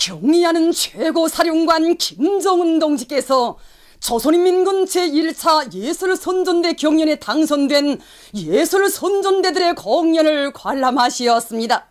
경의하는 최고사령관 김정은 동지께서 조선인민군 제1차 예술선전대 경연에 당선된 예술선전대들의 공연을 관람하시었습니다.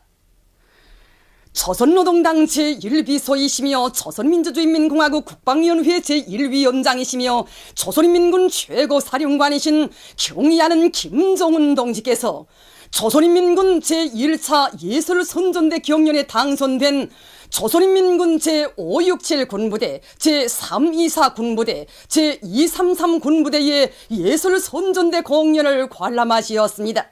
조선노동당 제1비서이시며 조선민주주의인민공화국 국방위원회 제1위원장이시며 조선인민군 최고사령관이신 경의하는 김정은 동지께서 조선인민군 제1차 예술선전대 경연에 당선된 조선인민군 제567 군부대, 제324 군부대, 제233 군부대의 예술선전대 공연을 관람하시었습니다.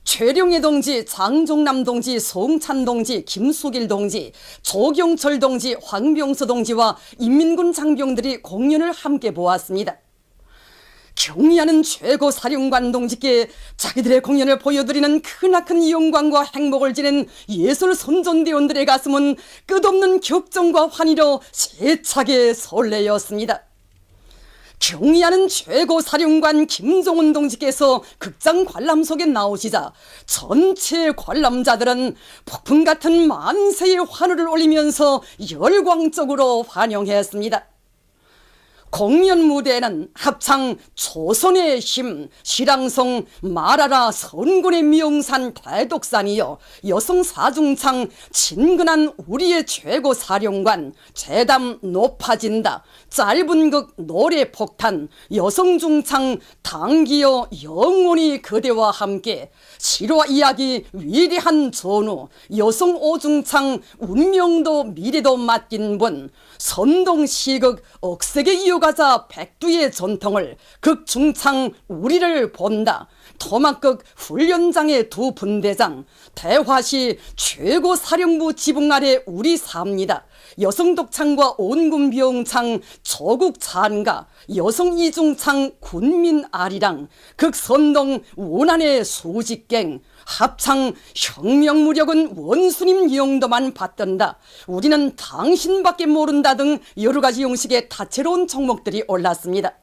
최룡해 동지, 장종남 동지, 송찬 동지, 김수길 동지, 조경철 동지, 황병서 동지와 인민군 장병들이 공연을 함께 보았습니다. 경의하는 최고사령관 동지께 자기들의 공연을 보여드리는 크나큰 영광과 행복을 지닌 예술선전대원들의 가슴은 끝없는 격정과 환희로 세차게 설레었습니다. 경의하는 최고사령관 김정은 동지께서 극장 관람석에 나오시자 전체 관람자들은 폭풍 같은 만세의 환호를 올리면서 열광적으로 환영했습니다. 공연 무대에는 합창 조선의 힘, 시랑성 말하라 선군의 명산 대독산이여, 여성 사중창 친근한 우리의 최고사령관, 재담 높아진다, 짧은 극 노래 폭탄, 여성 중창 당기여 영원히 그대와 함께, 실화 이야기 위대한 전우, 여성 오중창 운명도 미래도 맡긴 분, 선동 시극 억세게 이어가자 백두의 전통을, 극중창 우리를 본다, 토막극 훈련장의 두 분대장, 대화시 최고사령부 지붕 아래 우리 삽니다, 여성독창과 온군병창 조국 찬가, 여성 이중창 군민 아리랑, 극선동 원안의 수직갱, 합창 혁명무력은 원수님 영도만 받던다, 우리는 당신밖에 모른다 등 여러가지 형식의 다채로운 종목들이 올랐습니다.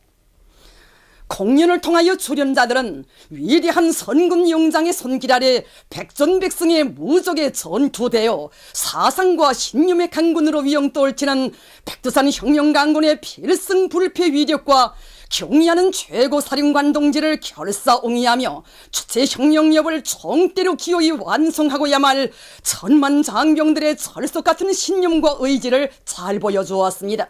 공연을 통하여 출연자들은 위대한 선군 용장의 손길 아래 백전백승의 무적에 전투되어 사상과 신념의 강군으로 위용떨치는 백두산 혁명강군의 필승불패 위력과 경의하는 최고사령관 동지를 결사옹이하며 주체 혁명력을 총대로 기어이 완성하고야 말 천만 장병들의 철석 같은 신념과 의지를 잘 보여주었습니다.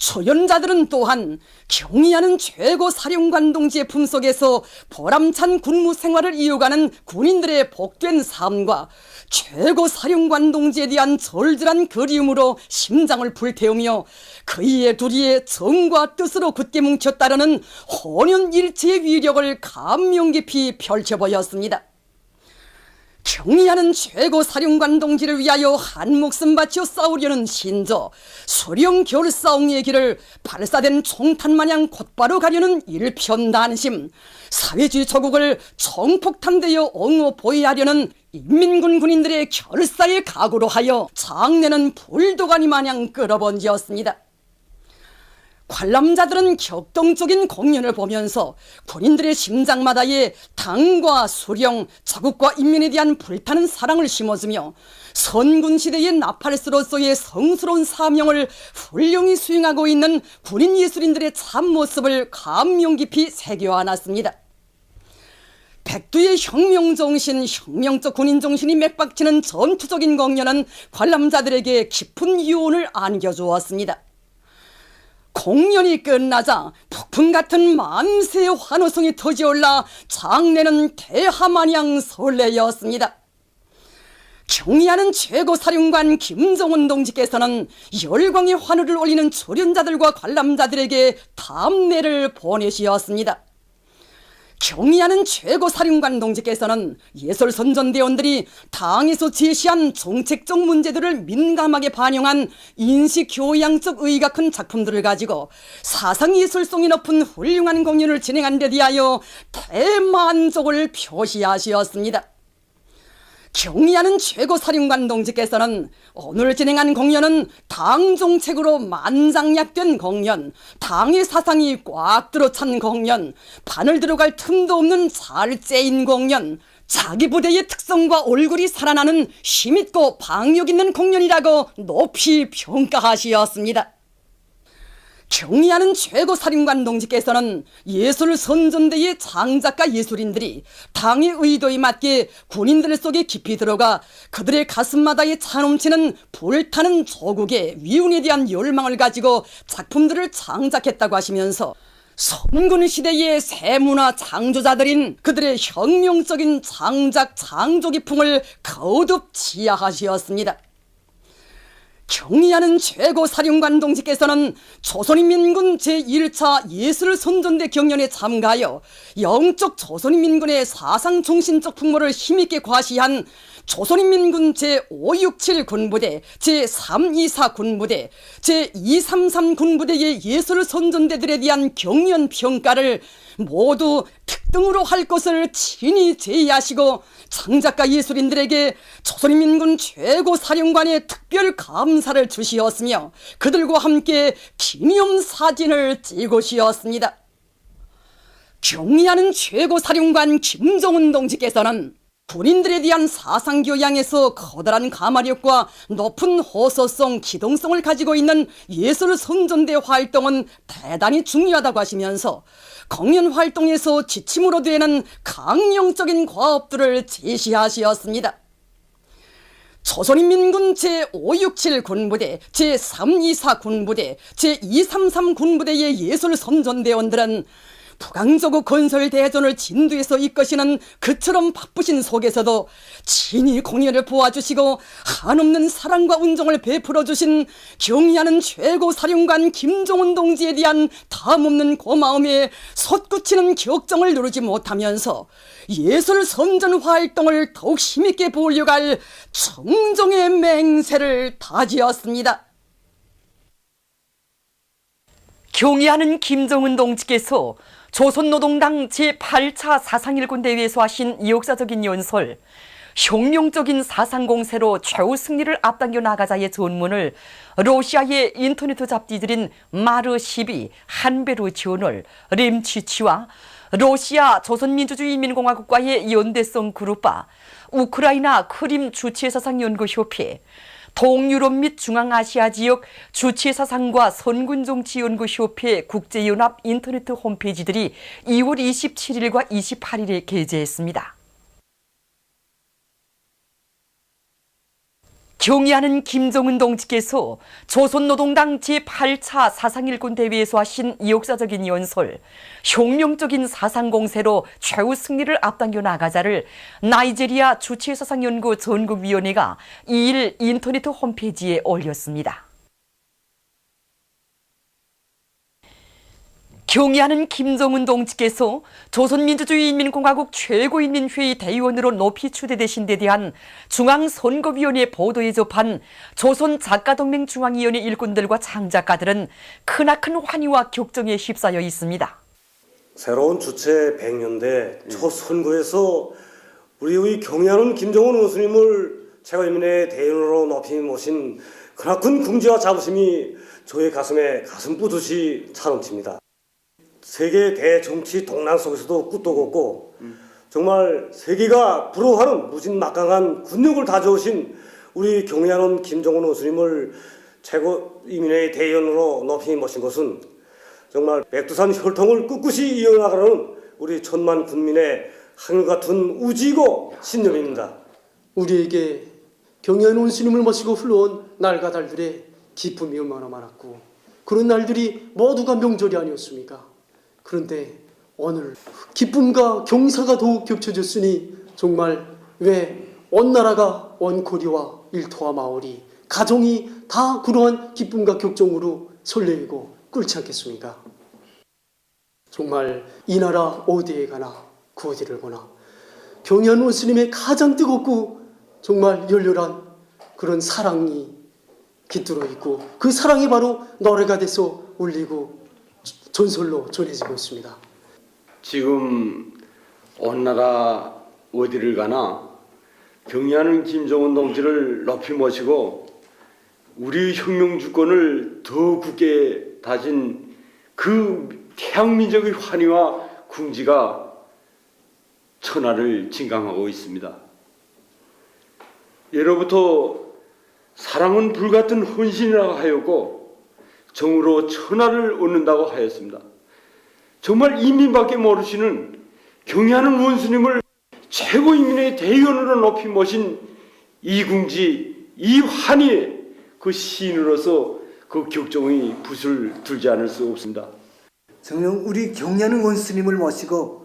출연자들은 또한 경의하는 최고사령관 동지의 품속에서 보람찬 군무 생활을 이어가는 군인들의 복된 삶과 최고사령관 동지에 대한 절절한 그리움으로 심장을 불태우며 그이의 둘이의 정과 뜻으로 굳게 뭉쳤다라는 혼연일체의 위력을 감명 깊이 펼쳐보였습니다. 경의하는 최고사령관 동지를 위하여 한 목숨 바쳐 싸우려는 신조, 수령 결사옹의 길을 발사된 총탄마냥 곧바로 가려는 일편단심, 사회주의 조국을 총폭탄되어 옹호보호하려는 인민군 군인들의 결사의 각오로 하여 장내는 불도가니 마냥 끌어번지었습니다. 관람자들은 격동적인 공연을 보면서 군인들의 심장마다에 당과 수령, 자국과 인민에 대한 불타는 사랑을 심어주며 선군시대의 나팔스로서의 성스러운 사명을 훌륭히 수행하고 있는 군인 예술인들의 참모습을 감명 깊이 새겨안았습니다. 백두의 혁명정신, 혁명적 군인정신이 맥박치는 전투적인 공연은 관람자들에게 깊은 유언을 안겨주었습니다. 공연이 끝나자 폭풍 같은 만세의 환호성이 터지올라 장내는 대하마냥 설레였습니다. 경의하는 최고사령관 김정은 동지께서는 열광의 환호를 올리는 출연자들과 관람자들에게 답례를 보내시었습니다. 경의하는 최고사령관 동지께서는 예술선전대원들이 당에서 제시한 정책적 문제들을 민감하게 반영한 인식교양적 의의가 큰 작품들을 가지고 사상예술성이 높은 훌륭한 공연을 진행한 데 대하여 대만족을 표시하시었습니다. 경의하는 최고사령관 동지께서는 오늘 진행한 공연은 당 정책으로 만장약된 공연, 당의 사상이 꽉 들어찬 공연, 판을 들어갈 틈도 없는 잘 짜인 공연, 자기 부대의 특성과 얼굴이 살아나는 힘있고 방역 있는 공연이라고 높이 평가하시었습니다. 경의하는 최고사령관 동지께서는 예술선전대의 장작가 예술인들이 당의 의도에 맞게 군인들 속에 깊이 들어가 그들의 가슴마다에 차넘치는 불타는 조국의 위훈에 대한 열망을 가지고 작품들을 창작했다고 하시면서 선군 시대의 세문화 창조자들인 그들의 혁명적인 창작 창조기풍을 거듭 지하하시었습니다. 경의하는 최고사령관 동지께서는 조선인민군 제1차 예술선전대 경연에 참가하여 영적 조선인민군의 사상정신적 풍모를 힘있게 과시한 조선인민군 제567 군부대, 제324 군부대, 제233 군부대의 예술선전대들에 대한 경연 평가를 모두 특등으로 할 것을 친히 제의하시고 창작가 예술인들에게 조선인민군 최고사령관의 특별 감사를 주시었으며 그들과 함께 기념사진을 찍으시었습니다. 경의하는 최고사령관 김정은 동지께서는 군인들에 대한 사상교양에서 커다란 가마력과 높은 호소성, 기동성을 가지고 있는 예술선전대 활동은 대단히 중요하다고 하시면서 공연 활동에서 지침으로 되는 강령적인 과업들을 제시하시었습니다. 조선인민군 제567 군부대, 제324 군부대, 제233 군부대의 예술선전대원들은 북왕조국 건설 대전을 진두에서 이끄시는 그처럼 바쁘신 속에서도 친히 공연을 보아주시고 한없는 사랑과 운정을 베풀어 주신 경의하는 최고사령관 김정은 동지에 대한 담없는 고마움에 솟구치는 격정을 누르지 못하면서 예술선전 활동을 더욱 힘있게 보려고 할 청정의 맹세를 다지었습니다. 경의하는 김정은 동지께서 조선노동당 제8차 사상일군 대회에서 하신 역사적인 연설, 혁명적인 사상공세로 최후 승리를 앞당겨 나가자의 전문을 러시아의 인터넷 잡지들인 마르12, 한베르 저널, 렘치치와 러시아 조선민주주의인민공화국과의 연대성 그룹과 우크라이나 크림 주체사상연구협회, 동유럽 및 중앙아시아 지역 주체사상과 선군정치연구협회 국제연합 인터넷 홈페이지들이 2월 27일과 28일에 게재했습니다. 경의하는 김정은 동지께서 조선노동당 제8차 사상일군 대회에서 하신 역사적인 연설, 혁명적인 사상공세로 최후 승리를 앞당겨 나가자를 나이지리아 주체사상연구 전국위원회가 2일 인터넷 홈페이지에 올렸습니다. 경의하는 김정은 동지께서 조선민주주의인민공화국 최고인민회의 대의원으로 높이 추대되신 데 대한 중앙선거위원회 보도에 접한 조선작가동맹 중앙위원회 일꾼들과 창작가들은 크나큰 환희와 격정에 휩싸여 있습니다. 새로운 주체 100년대 초선거에서 우리의 경의하는 김정은 원수님을 최고인민회의 대의원으로 높이 모신 크나큰 긍지와 자부심이 저의 가슴에 가슴 뿌듯이 차넘칩니다. 세계 대정치 동란 속에서도 꿀떡 없고 정말 세계가 부러워하는 무진막강한 군력을 다져오신 우리 경의하는 김정은 원수님을 최고인민회의 대의원으로 높이 모신 것은 정말 백두산 혈통을 꿋꿋이 이어나가는 우리 천만 군민의 한결같은 우지이고 신념입니다. 우리에게 경의하는 원수님을 모시고 흘러온 날과 달들의 기쁨이 얼마나 많았고 그런 날들이 모두가 명절이 아니었습니까? 그런데 오늘 기쁨과 경사가 더욱 겹쳐졌으니 정말 왜 온 나라가 온 거리와 일터와 마을이 가정이 다 그러한 기쁨과 격정으로 설레이고 끓지 않겠습니까? 정말 이 나라 어디에 가나 그 어디를 보나 경의하는 원수님의 가장 뜨겁고 정말 열렬한 그런 사랑이 깃들어 있고 그 사랑이 바로 노래가 돼서 울리고 전설로 전해지고 있습니다. 지금 온 나라 어디를 가나 경의하는 김정은 동지를 높이 모시고 우리 혁명 주권을 더 굳게 다진 그 태양민족의 환희와 궁지가 천하를 진강하고 있습니다. 예로부터 사랑은 불같은 헌신이라고 하였고 정으로 천하를 얻는다고 하였습니다. 정말 인민밖에 모르시는 경애하는 원수님을 최고인민의 대의원으로 높이 모신 이궁지 이환희의 그 시인으로서 그 격정의 붓을 들지 않을 수 없습니다. 정녕 우리 경애하는 원수님을 모시고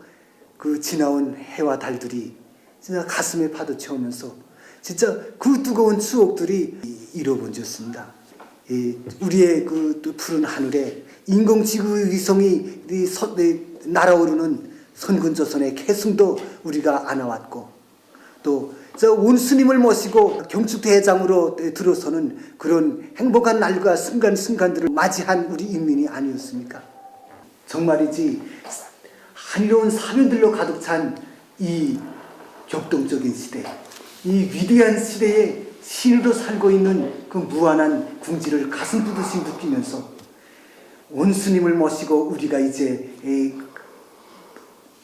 그 지나온 해와 달들이 진짜 가슴에 파도쳐오면서 진짜 그 뜨거운 추억들이 이루어졌습니다. 우리의 그 푸른 하늘에 인공지구 위성이 날아오르는 선근조선의 계승도 우리가 안아왔고 또 원수님을 모시고 경축대회장으로 들어서는 그런 행복한 날과 순간순간들을 맞이한 우리 인민이 아니었습니까? 정말이지 한이로운 사면들로 가득 찬 이 격동적인 시대, 이 위대한 시대에 신으로 살고 있는 그 무한한 궁지를 가슴 부듯이 느끼면서 원수님을 모시고 우리가 이제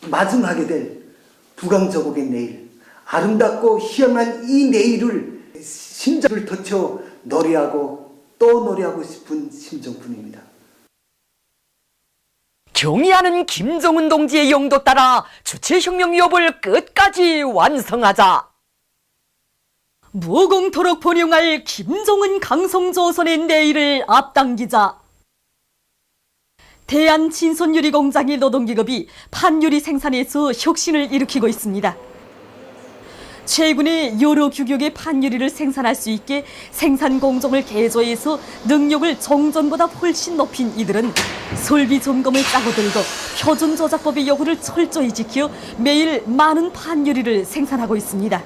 마중하게 될 부강저곡의 내일, 아름답고 희망한 이 내일을 심장을 터쳐 노래하고 또 노래하고 싶은 심정뿐입니다. 경의하는 김정은 동지의 영도 따라 주체혁명위협을 끝까지 완성하자. 무공토록 번영할 김정은 강성조선의 내일을 앞당기자. 대한친손유리공장의 노동기업이 판유리 생산에서 혁신을 일으키고 있습니다. 최근에 여러 규격의 판유리를 생산할 수 있게 생산 공정을 개조해서 능력을 정전보다 훨씬 높인 이들은 설비 점검을 짜고 들고 표준 조작법의 요구를 철저히 지켜 매일 많은 판유리를 생산하고 있습니다.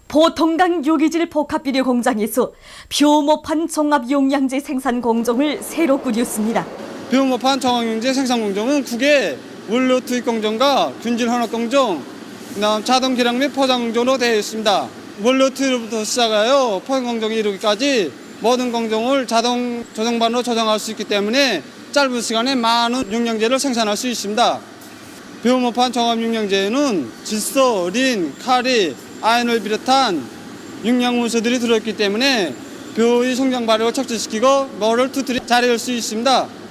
보통당 유기질 복합비료 공장에서 벼모판 종합용량제 생산 공정을 새로 꾸렸습니다. 벼모판 종합용량제 생산 공정은 국외 원료 투입 공정과 균질 혼합 공정, 그다음 자동 기량 및 포장 공정으로 되어 있습니다. 원료 투입부터 시작하여 포장 공정에 이르기까지 모든 공정을 자동 조정반으로 조정할 수 있기 때문에 짧은 시간에 많은 용량제를 생산할 수 있습니다. 벼모판 종합용량제에는 질소, 린, 카리, 아연을 비롯한 용량 원소들이 들어있기 때문에 벼의 성장 발효를 촉진시키고 모를 두드려 자랄 수 있습니다.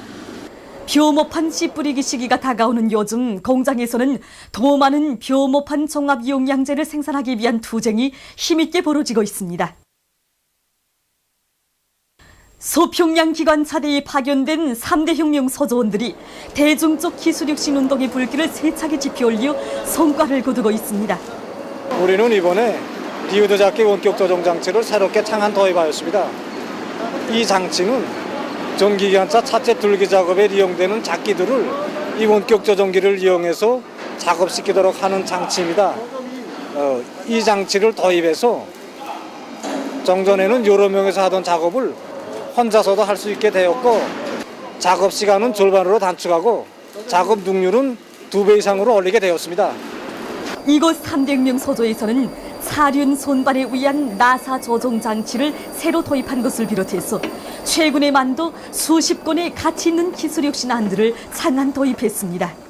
벼모판 씨 뿌리기 시기가 다가오는 요즘 공장에서는 더 많은 벼모판 종합용량제를 생산하기 위한 투쟁이 힘있게 벌어지고 있습니다. 서평양 기관차대에 파견된 3대 혁명 소조원들이 대중적 기술혁신 운동의 불길을 세차게 지펴올려 성과를 거두고 있습니다. 우리는 이번에 디오드 잡기 원격 조정 장치를 새롭게 창안 도입하였습니다. 이 장치는 전기기관차 차체 둘기 작업에 이용되는 작기들을 이 원격 조정기를 이용해서 작업시키도록 하는 장치입니다. 이 장치를 도입해서 정전에는 여러 명이서 하던 작업을 혼자서도 할 수 있게 되었고 작업 시간은 절반으로 단축하고 작업 능률은 2배 이상으로 올리게 되었습니다. 이곳 3대 혁명 소조에서는 사륜 손발에 의한 나사 조종 장치를 새로 도입한 것을 비롯해서 최근에 만도 수십 건의 가치 있는 기술혁신 안들을 창안 도입했습니다.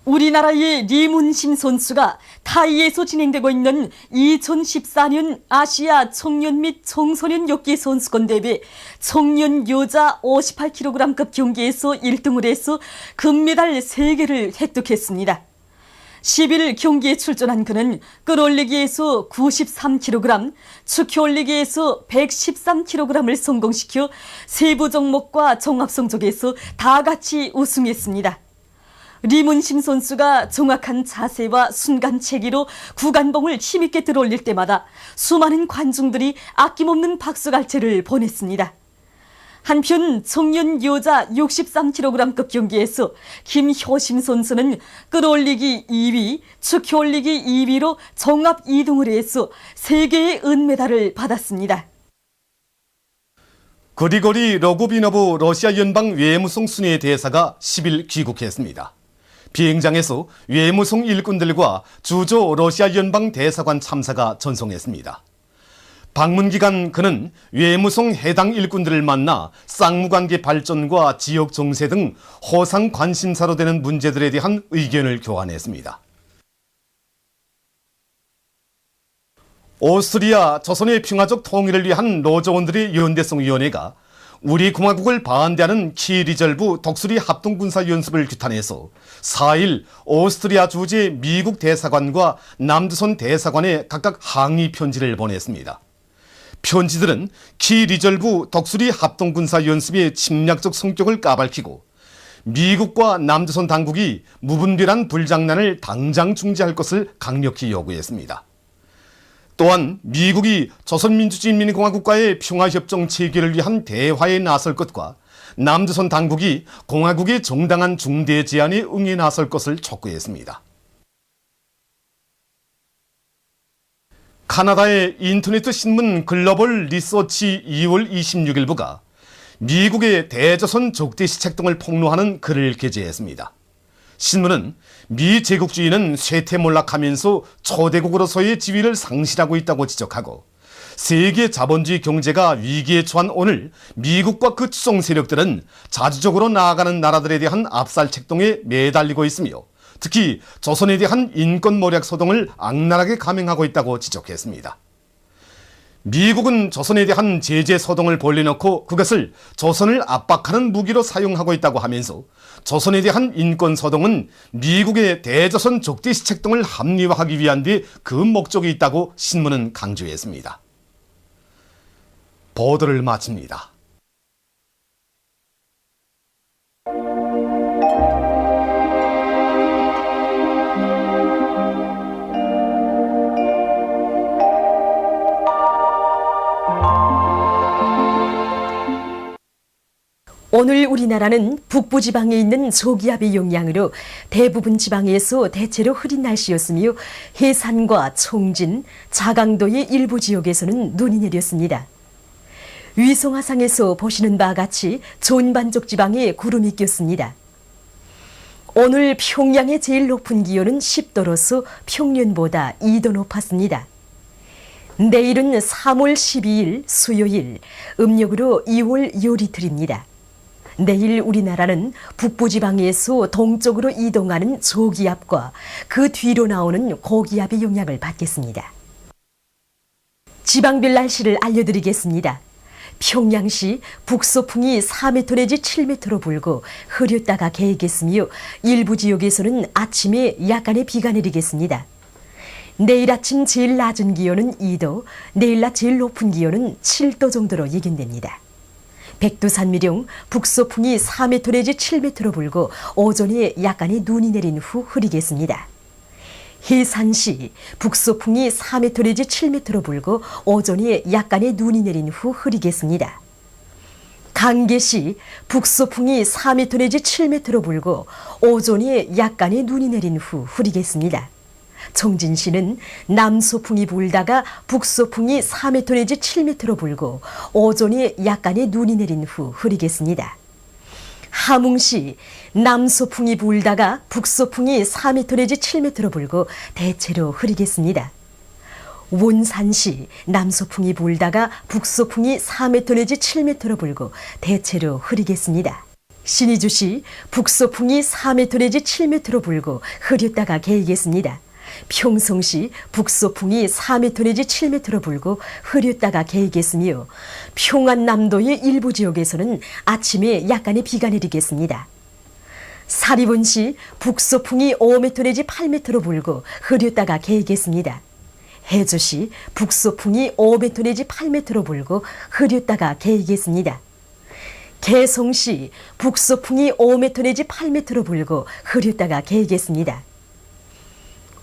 우리나라의 리문심 선수가 타이에서 진행되고 있는 2014년 아시아 청년 및 청소년 역기 선수권 대회 청년 여자 58kg급 경기에서 1등을 해서 금메달 3개를 획득했습니다. 10일 경기에 출전한 그는 끌어올리기에서 93kg, 축혀올리기에서 113kg을 성공시켜 세부 종목과 종합 성적에서 다 같이 우승했습니다. 리문심 선수가 정확한 자세와 순간 체기로 구간봉을 힘있게 들어올릴 때마다 수많은 관중들이 아낌없는 박수갈채를 보냈습니다. 한편 청년 여자 63kg급 경기에서 김효심 선수는 끌어올리기 2위, 축혀올리기 2위로 종합 2등을 해서 3개의 은메달을 받았습니다. 그리고리 로고비노브 러시아 연방 외무성 순회 대사가 10일 귀국했습니다. 비행장에서 외무성 일꾼들과 주조 러시아 연방 대사관 참사가 전송했습니다. 방문 기간 그는 외무성 해당 일꾼들을 만나 쌍무관계 발전과 지역 정세 등 허상 관심사로 되는 문제들에 대한 의견을 교환했습니다. 오스트리아 조선의 평화적 통일을 위한 노조원들의 연대성위원회가 우리 공화국을 반대하는 키리졸브 독수리 합동군사연습을 규탄해서 4일 오스트리아 주재 미국 대사관과 남조선 대사관에 각각 항의 편지를 보냈습니다. 편지들은 키리졸브 독수리 합동군사연습의 침략적 성격을 까발키고 미국과 남조선 당국이 무분별한 불장난을 당장 중지할 것을 강력히 요구했습니다. 또한 미국이 조선민주주의인민공화국과의 평화협정 체결을 위한 대화에 나설 것과 남조선 당국이 공화국의 정당한 중대 제안에 응해 나설 것을 촉구했습니다. 카나다의 인터넷 신문 글로벌 리서치 2월 26일부가 미국의 대조선 적대시책 등을 폭로하는 글을 게재했습니다. 신문은 미 제국주의는 쇠퇴몰락하면서 초대국으로서의 지위를 상실하고 있다고 지적하고 세계 자본주의 경제가 위기에 처한 오늘 미국과 그 추종 세력들은 자주적으로 나아가는 나라들에 대한 압살 책동에 매달리고 있으며 특히 조선에 대한 인권 모략 소동을 악랄하게 감행하고 있다고 지적했습니다. 미국은 조선에 대한 제재 소동을 벌려놓고 그것을 조선을 압박하는 무기로 사용하고 있다고 하면서 조선에 대한 인권 소동은 미국의 대조선 적대시책 등을 합리화하기 위한 데 그 목적이 있다고 신문은 강조했습니다. 보도를 마칩니다. 오늘 우리나라는 북부지방에 있는 저기압의 영향으로 대부분 지방에서 대체로 흐린 날씨였으며 해산과 청진, 자강도의 일부 지역에서는 눈이 내렸습니다. 위성화상에서 보시는 바와 같이 존반적 지방에 구름이 꼈습니다. 오늘 평양의 제일 높은 기온은 10도로서 평년보다 2도 높았습니다. 내일은 3월 12일 수요일, 음력으로 2월 요리틀입니다. 내일 우리나라는 북부지방에서 동쪽으로 이동하는 저기압과 그 뒤로 나오는 고기압의 영향을 받겠습니다. 지방별 날씨를 알려드리겠습니다. 평양시 북서풍이 4m 내지 7m로 불고 흐렸다가 개겠으며 일부 지역에서는 아침에 약간의 비가 내리겠습니다. 내일 아침 제일 낮은 기온은 2도, 내일 낮 제일 높은 기온은 7도 정도로 예견됩니다. 백두산미령 북서풍이 4m 내지 7m로 불고 오전에 약간의 눈이 내린 후 흐리겠습니다. 해산시 북서풍이 4m 내지 7m로 불고 오전에 약간의 눈이 내린 후 흐리겠습니다. 강계시 북서풍이 4m 내지 7m로 불고 오전에 약간의 눈이 내린 후 흐리겠습니다. 청진시는 남서풍이 불다가 북서풍이 4m 내지 7m로 불고 오전에 약간의 눈이 내린 후 흐리겠습니다. 함흥시 남서풍이 불다가 북서풍이 4m 내지 7m로 불고 대체로 흐리겠습니다. 원산시 남서풍이 불다가 북서풍이 4m 내지 7m로 불고 대체로 흐리겠습니다. 신의주시 북서풍이 4m 내지 7m로 불고 흐렸다가 개겠습니다. 평성시 북서풍이 4m 내지 7m로 불고 흐렸다가 개겠으며 평안남도의 일부 지역에서는 아침에 약간의 비가 내리겠습니다. 사리본시 북서풍이 5m 내지 8m로 불고 흐렸다가 개겠습니다. 해주시 북서풍이 5m 내지 8m로 불고 흐렸다가 개겠습니다. 개성시 북서풍이 5m 내지 8m로 불고 흐렸다가 개겠습니다.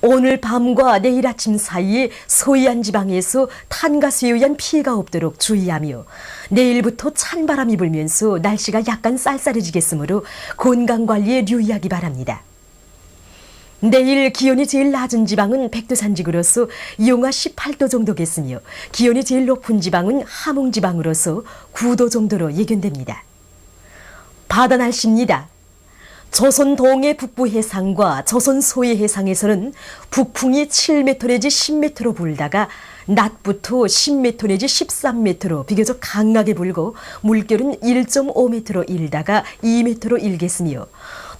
오늘 밤과 내일 아침 사이에 서해안 지방에서 탄가스에 의한 피해가 없도록 주의하며 내일부터 찬바람이 불면서 날씨가 약간 쌀쌀해지겠으므로 건강관리에 유의하기 바랍니다. 내일 기온이 제일 낮은 지방은 백두산지구로서 영하 18도 정도겠으며 기온이 제일 높은 지방은 함흥지방으로서 9도 정도로 예견됩니다. 바다 날씨입니다. 조선 동해 북부 해상과 조선 소해 해상에서는 북풍이 7m 내지 10m로 불다가 낮부터 10m 내지 13m로 비교적 강하게 불고 물결은 1.5m로 일다가 2m로 일겠으며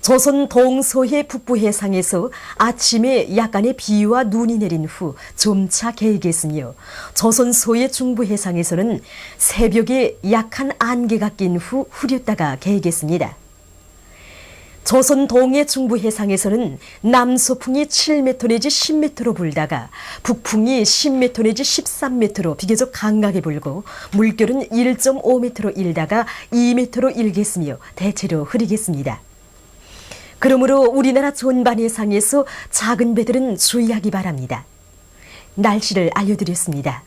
조선 동서해 북부 해상에서 아침에 약간의 비와 눈이 내린 후 점차 개겠으며 조선 소해 중부 해상에서는 새벽에 약한 안개가 낀 후 흐렸다가 개겠습니다. 조선 동해 중부 해상에서는 남서풍이 7m 내지 10m로 불다가 북풍이 10m 내지 13m로 비교적 강하게 불고 물결은 1.5m로 일다가 2m로 일겠으며 대체로 흐리겠습니다. 그러므로 우리나라 전반 해상에서 작은 배들은 주의하기 바랍니다. 날씨를 알려드렸습니다.